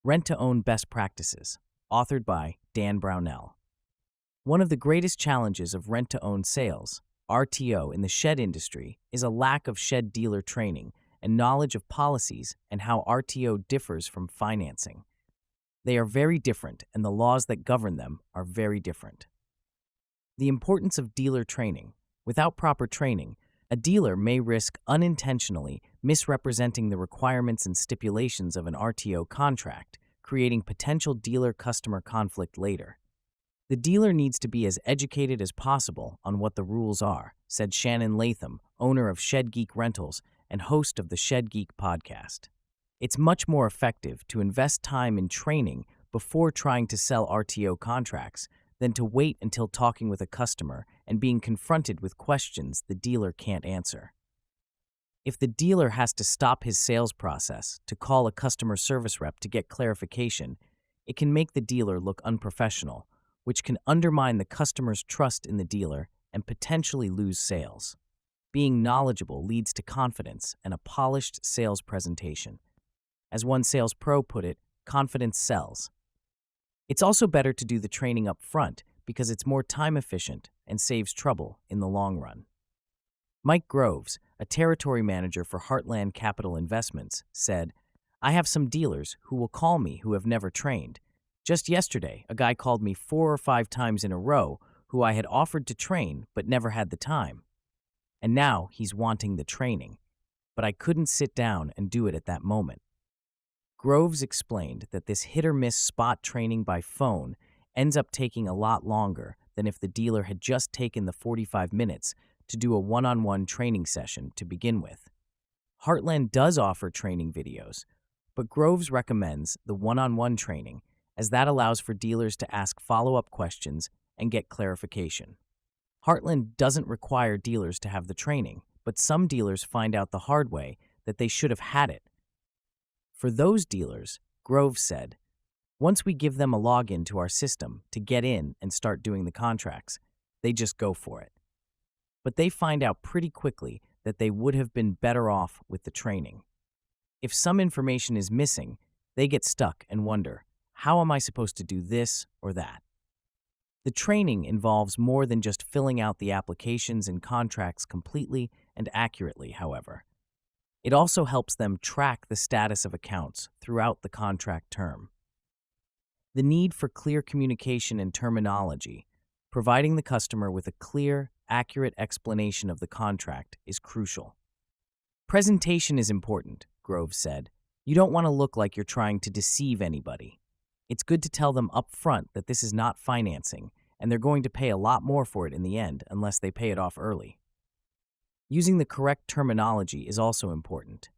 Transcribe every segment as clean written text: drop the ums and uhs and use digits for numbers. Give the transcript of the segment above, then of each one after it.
Rent-to-Own Best Practices, authored by Dan Brownell. One of the greatest challenges of rent-to-own sales, RTO, in the shed industry is a lack of shed dealer training and knowledge of policies and how RTO differs from financing. They are very different, and the laws that govern them are very different. The importance of dealer training. Without proper training, a dealer may risk unintentionally misrepresenting the requirements and stipulations of an RTO contract, creating potential dealer-customer conflict later. The dealer needs to be as educated as possible on what the rules are, said Shannon Latham, owner of Shed Geek Rentals and host of the Shed Geek podcast. It's much more effective to invest time in training before trying to sell RTO contracts than to wait until talking with a customer and being confronted with questions the dealer can't answer. If the dealer has to stop his sales process to call a customer service rep to get clarification, it can make the dealer look unprofessional, which can undermine the customer's trust in the dealer and potentially lose sales. Being knowledgeable leads to confidence and a polished sales presentation. As one sales pro put it, confidence sells. It's also better to do the training up front because it's more time efficient and saves trouble in the long run. Mike Groves, a territory manager for Heartland Capital Investments, said, "I have some dealers who will call me who have never trained. Just yesterday, a guy called me 4 or 5 times in a row who I had offered to train but never had the time. And now he's wanting the training, but I couldn't sit down and do it at that moment." Groves explained that this hit-or-miss spot training by phone ends up taking a lot longer than if the dealer had just taken the 45 minutes to do a one-on-one training session to begin with. Heartland does offer training videos, but Groves recommends the one-on-one training as that allows for dealers to ask follow-up questions and get clarification. Heartland doesn't require dealers to have the training, but some dealers find out the hard way that they should have had it. For those dealers, Groves said, once we give them a login to our system to get in and start doing the contracts, they just go for it. But they find out pretty quickly that they would have been better off with the training. If some information is missing, they get stuck and wonder, how am I supposed to do this or that? The training involves more than just filling out the applications and contracts completely and accurately, however. It also helps them track the status of accounts throughout the contract term. The need for clear communication and terminology, providing the customer with a clear, accurate explanation of the contract, is crucial. Presentation is important, Groves said. You don't want to look like you're trying to deceive anybody. It's good to tell them up front that this is not financing, and they're going to pay a lot more for it in the end unless they pay it off early. Using the correct terminology is also important.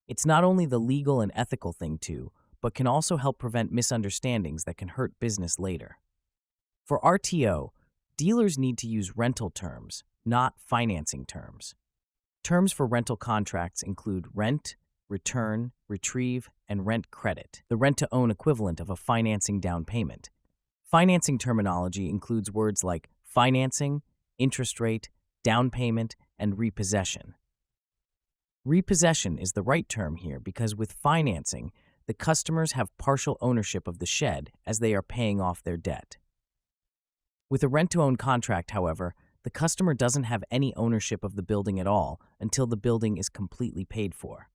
It's not only the legal and ethical thing to, but can also help prevent misunderstandings that can hurt business later. For RTO, dealers need to use rental terms, not financing terms. Terms for rental contracts include rent, return, retrieve, and rent credit, the rent-to-own equivalent of a financing down payment. Financing terminology includes words like financing, interest rate, down payment, and repossession. Repossession is the right term here because with financing, the customers have partial ownership of the shed as they are paying off their debt. With a rent-to-own contract, however, the customer doesn't have any ownership of the building at all until the building is completely paid for.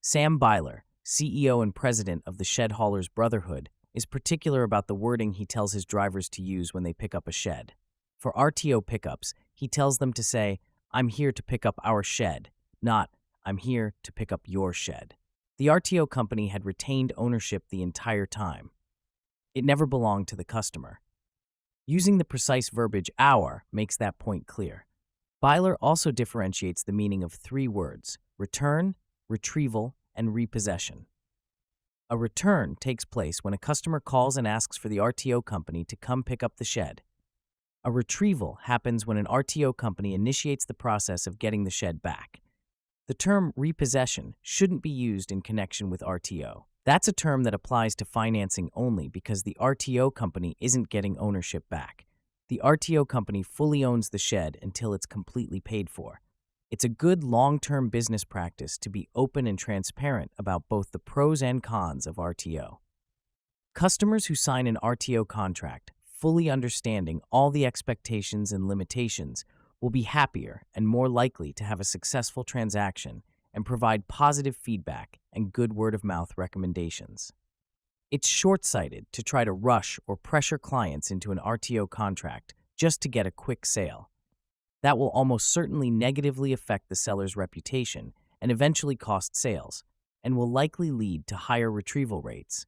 Sam Byler, CEO and president of the Shed Haulers Brotherhood, is particular about the wording he tells his drivers to use when they pick up a shed. For RTO pickups, he tells them to say, "I'm here to pick up our shed," not, "I'm here to pick up your shed." The RTO company had retained ownership the entire time. It never belonged to the customer. Using the precise verbiage "our" makes that point clear. Byler also differentiates the meaning of 3 words: return, retrieval, and repossession. A return takes place when a customer calls and asks for the RTO company to come pick up the shed. A retrieval happens when an RTO company initiates the process of getting the shed back. The term repossession shouldn't be used in connection with RTO. That's a term that applies to financing only because the RTO company isn't getting ownership back. The RTO company fully owns the shed until it's completely paid for. It's a good long-term business practice to be open and transparent about both the pros and cons of RTO. Customers who sign an RTO contract, fully understanding all the expectations and limitations, will be happier and more likely to have a successful transaction and provide positive feedback and good word-of-mouth recommendations. It's short-sighted to try to rush or pressure clients into an RTO contract just to get a quick sale. That will almost certainly negatively affect the seller's reputation and eventually cost sales, and will likely lead to higher retrieval rates,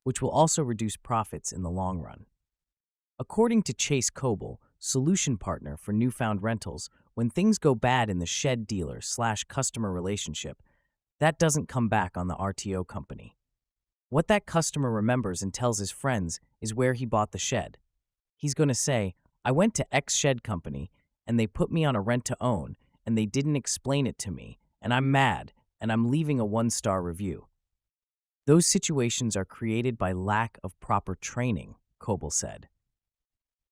which will also reduce profits in the long run. According to Chase Coble, solution partner for Newfound Rentals, when things go bad in the shed dealer/customer relationship, that doesn't come back on the RTO company. What that customer remembers and tells his friends is where he bought the shed. He's going to say, "I went to X shed company and they put me on a rent-to-own and they didn't explain it to me, and I'm mad and I'm leaving a 1-star review." Those situations are created by lack of proper training, Coble said.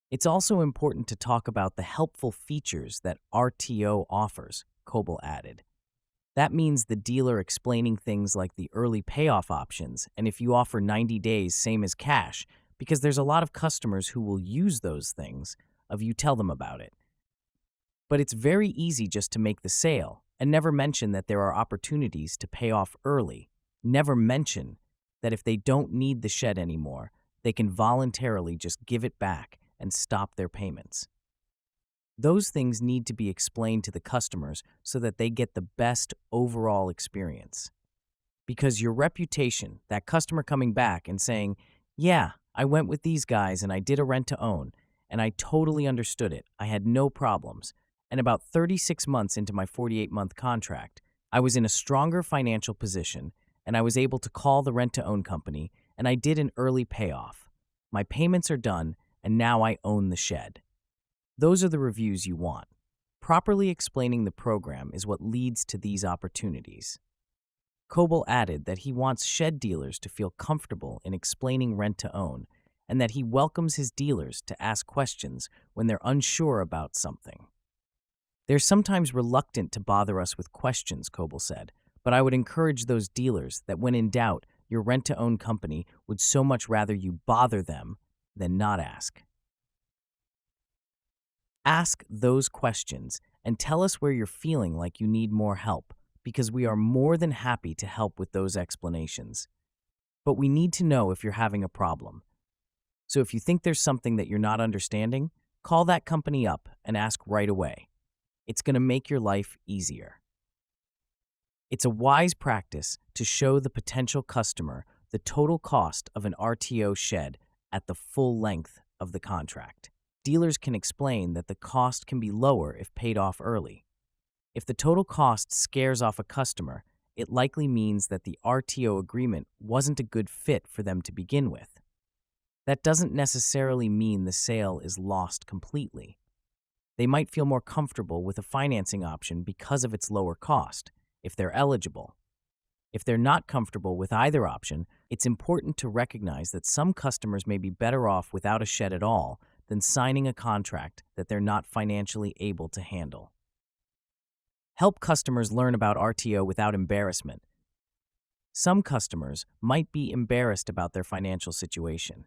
It's also important to talk about the helpful features that RTO offers, Coble added. That means the dealer explaining things like the early payoff options and if you offer 90 days same as cash, because there's a lot of customers who will use those things if you tell them about it. But it's very easy just to make the sale and never mention that there are opportunities to pay off early. Never mention that if they don't need the shed anymore, they can voluntarily just give it back and stop their payments. Those things need to be explained to the customers so that they get the best overall experience. Because your reputation, that customer coming back and saying, "Yeah, I went with these guys and I did a rent-to-own, and I totally understood it. I had no problems. And about 36 months into my 48-month contract, I was in a stronger financial position and I was able to call the rent-to-own company and I did an early payoff. My payments are done and now I own the shed." Those are the reviews you want. Properly explaining the program is what leads to these opportunities. Coble added that he wants shed dealers to feel comfortable in explaining rent-to-own and that he welcomes his dealers to ask questions when they're unsure about something. "They're sometimes reluctant to bother us with questions," Coble said, "but I would encourage those dealers that when in doubt, your rent-to-own company would so much rather you bother them than not ask. Ask those questions and tell us where you're feeling like you need more help, because we are more than happy to help with those explanations. But we need to know if you're having a problem. So if you think there's something that you're not understanding, call that company up and ask right away. It's going to make your life easier." It's a wise practice to show the potential customer the total cost of an RTO shed at the full length of the contract. Dealers can explain that the cost can be lower if paid off early. If the total cost scares off a customer, it likely means that the RTO agreement wasn't a good fit for them to begin with. That doesn't necessarily mean the sale is lost completely. They might feel more comfortable with a financing option because of its lower cost, if they're eligible. If they're not comfortable with either option, it's important to recognize that some customers may be better off without a shed at all than signing a contract that they're not financially able to handle. Help customers learn about RTO without embarrassment. Some customers might be embarrassed about their financial situation.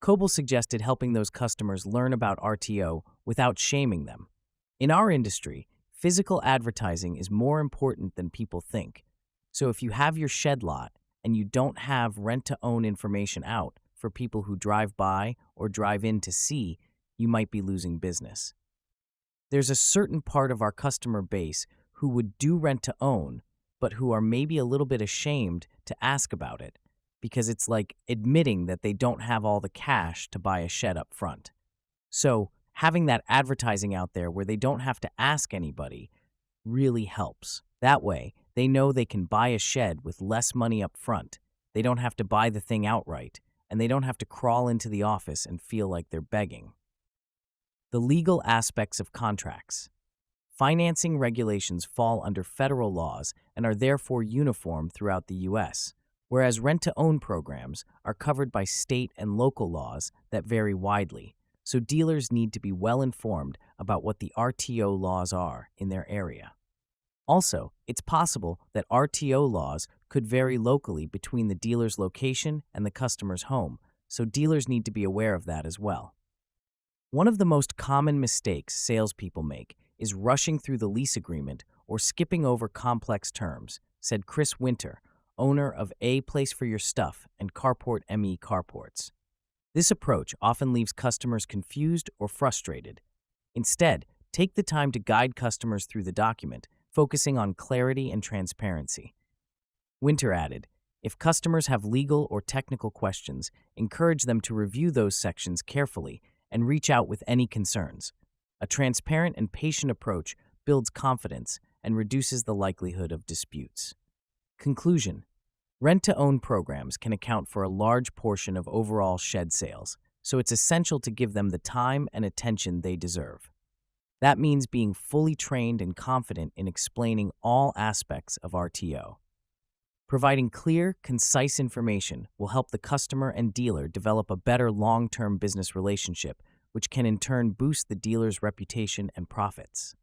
Coble suggested helping those customers learn about RTO without shaming them. In our industry, physical advertising is more important than people think. So if you have your shed lot and you don't have rent-to-own information out for people who drive by or drive in to see, you might be losing business. There's a certain part of our customer base who would do rent-to-own, but who are maybe a little bit ashamed to ask about it, because it's like admitting that they don't have all the cash to buy a shed up front. So having that advertising out there where they don't have to ask anybody really helps. That way, they know they can buy a shed with less money up front. They don't have to buy the thing outright, and they don't have to crawl into the office and feel like they're begging. The legal aspects of contracts. Financing regulations fall under federal laws and are therefore uniform throughout the U.S., whereas rent-to-own programs are covered by state and local laws that vary widely, so dealers need to be well informed about what the RTO laws are in their area. Also, it's possible that RTO laws could vary locally between the dealer's location and the customer's home, so dealers need to be aware of that as well. One of the most common mistakes salespeople make is rushing through the lease agreement or skipping over complex terms, said Chris Winter, owner of A Place for Your Stuff and Carport ME Carports. This approach often leaves customers confused or frustrated. Instead, take the time to guide customers through the document, focusing on clarity and transparency. Winter added, if customers have legal or technical questions, encourage them to review those sections carefully and reach out with any concerns. A transparent and patient approach builds confidence and reduces the likelihood of disputes. Conclusion: rent-to-own programs can account for a large portion of overall shed sales, so it's essential to give them the time and attention they deserve. That means being fully trained and confident in explaining all aspects of RTO. Providing clear, concise information will help the customer and dealer develop a better long-term business relationship, which can in turn boost the dealer's reputation and profits.